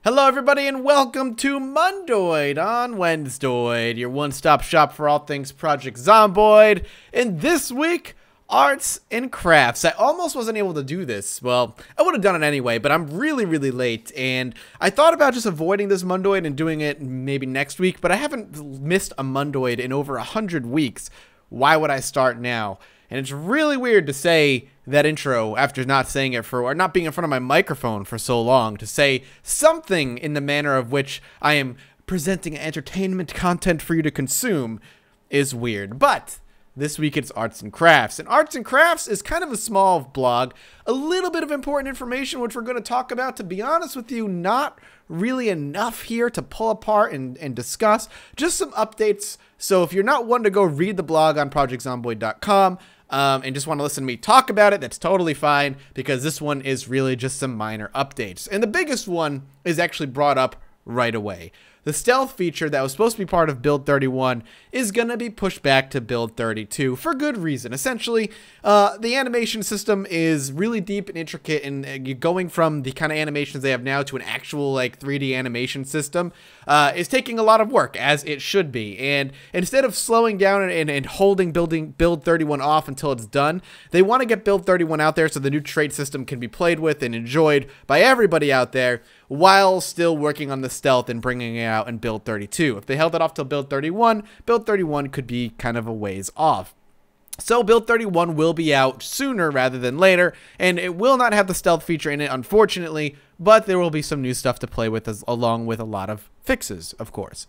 Hello everybody and welcome to Mondoid on Wednesdoid, your one-stop shop for all things Project Zomboid. And this week, arts and crafts. I almost wasn't able to do this. Well, I would have done it anyway, but I'm really late. And I thought about just avoiding this Mondoid and doing it maybe next week, but I haven't missed a Mondoid in over 100 weeks. Why would I start now? And it's really weird to say that intro after not saying it or not being in front of my microphone for so long, to say something in the manner of which I am presenting entertainment content for you to consume is weird. But this week it's arts and crafts. And arts and crafts is kind of a small blog, a little bit of important information which we're going to talk about. To be honest with you, not really enough here to pull apart and discuss. Just some updates. So if you're not one to go read the blog on projectzomboid.com, and just want to listen to me talk about it, that's totally fine, because this one is really just some minor updates. And the biggest one is actually brought up right away. The stealth feature that was supposed to be part of build 31 is going to be pushed back to build 32 for good reason. Essentially, the animation system is really deep and intricate, and you're going from the kind of animations they have now to an actual like 3D animation system is taking a lot of work, as it should be. And instead of slowing down and holding build 31 off until it's done, they want to get build 31 out there so the new trait system can be played with and enjoyed by everybody out there, while still working on the stealth and bringing it out in build 32. If they held it off till build 31 could be kind of a ways off. So build 31 will be out sooner rather than later, and it will not have the stealth feature in it, unfortunately, but there will be some new stuff to play with, along with a lot of fixes, of course.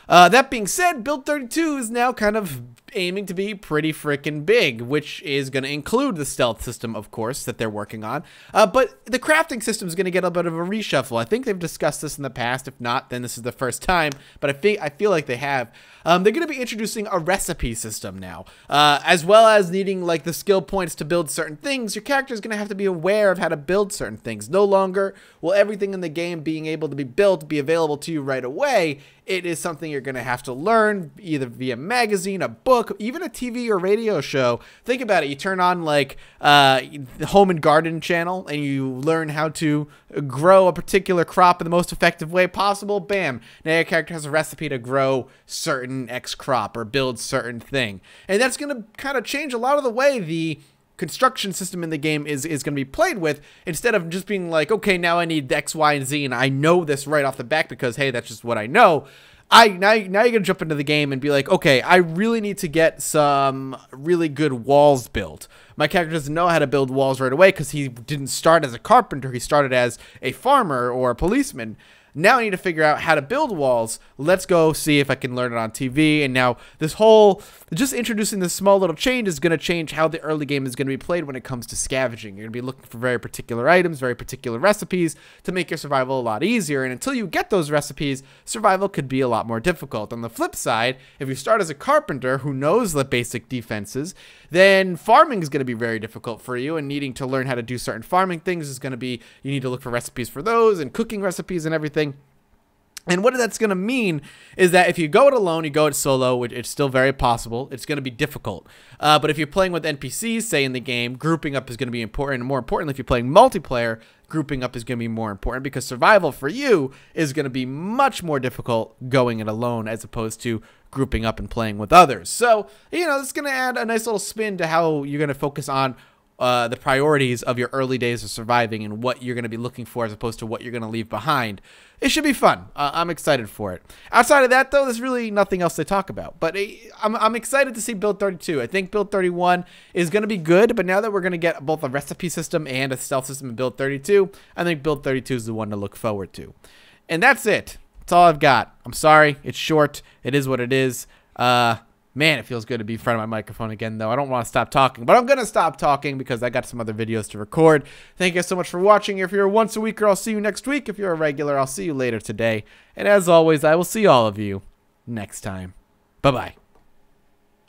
That being said, build 32 is now kind of aiming to be pretty freaking big, which is going to include the stealth system, of course, that they're working on. But the crafting system is going to get a bit of a reshuffle. I think they've discussed this in the past. If not, then this is the first time. But I feel like they have. They're going to be introducing a recipe system now, as well as needing like the skill points to build certain things. Your character is going to have to be aware of how to build certain things. No longer will everything in the game being able to be built be available to you right away. It is something you're going to have to learn either via magazine, a book, even a TV or radio show. Think about it. You turn on like the Home and Garden channel and you learn how to grow a particular crop in the most effective way possible. Bam. Now your character has a recipe to grow certain X crop or build certain thing. And that's going to kind of change a lot of the way the construction system in the game is going to be played with, instead of just being like, okay, now I need X, Y, and Z, and I know this right off the bat because, hey, that's just what I know. Now you're going to jump into the game and be like, okay, I really need to get some really good walls built. My character doesn't know how to build walls right away because he didn't start as a carpenter. He started as a farmer or a policeman. Now I need to figure out how to build walls. Let's go see if I can learn it on TV. And now this whole, just introducing this small little change is going to change how the early game is going to be played when it comes to scavenging. You're going to be looking for very particular items, very particular recipes to make your survival a lot easier. And until you get those recipes, survival could be a lot more difficult. On the flip side, if you start as a carpenter who knows the basic defenses, then farming is going to be very difficult for you, and needing to learn how to do certain farming things is going to be, you need to look for recipes for those and cooking recipes and everything. And what that's going to mean is that if you go it alone, you go it solo, which it's still very possible, it's going to be difficult. But if you're playing with NPCs, say in the game, grouping up is going to be important. And more importantly, if you're playing multiplayer, grouping up is going to be more important, because survival for you is going to be much more difficult going it alone as opposed to grouping up and playing with others. So, you know, it's going to add a nice little spin to how you're going to focus on the priorities of your early days of surviving and what you're going to be looking for as opposed to what you're going to leave behind. It should be fun. I'm excited for it. Outside of that, though, there's really nothing else to talk about. But I'm excited to see build 32. I think build 31 is going to be good, but now that we're going to get both a recipe system and a stealth system in build 32, I think build 32 is the one to look forward to. And that's it. That's all I've got. I'm sorry. It's short. It is what it is. Man, it feels good to be in front of my microphone again, though. I don't want to stop talking, but I'm going to stop talking because I got some other videos to record. Thank you guys so much for watching. If you're a once a weeker, I'll see you next week. If you're a regular, I'll see you later today. And as always, I will see all of you next time. Bye-bye.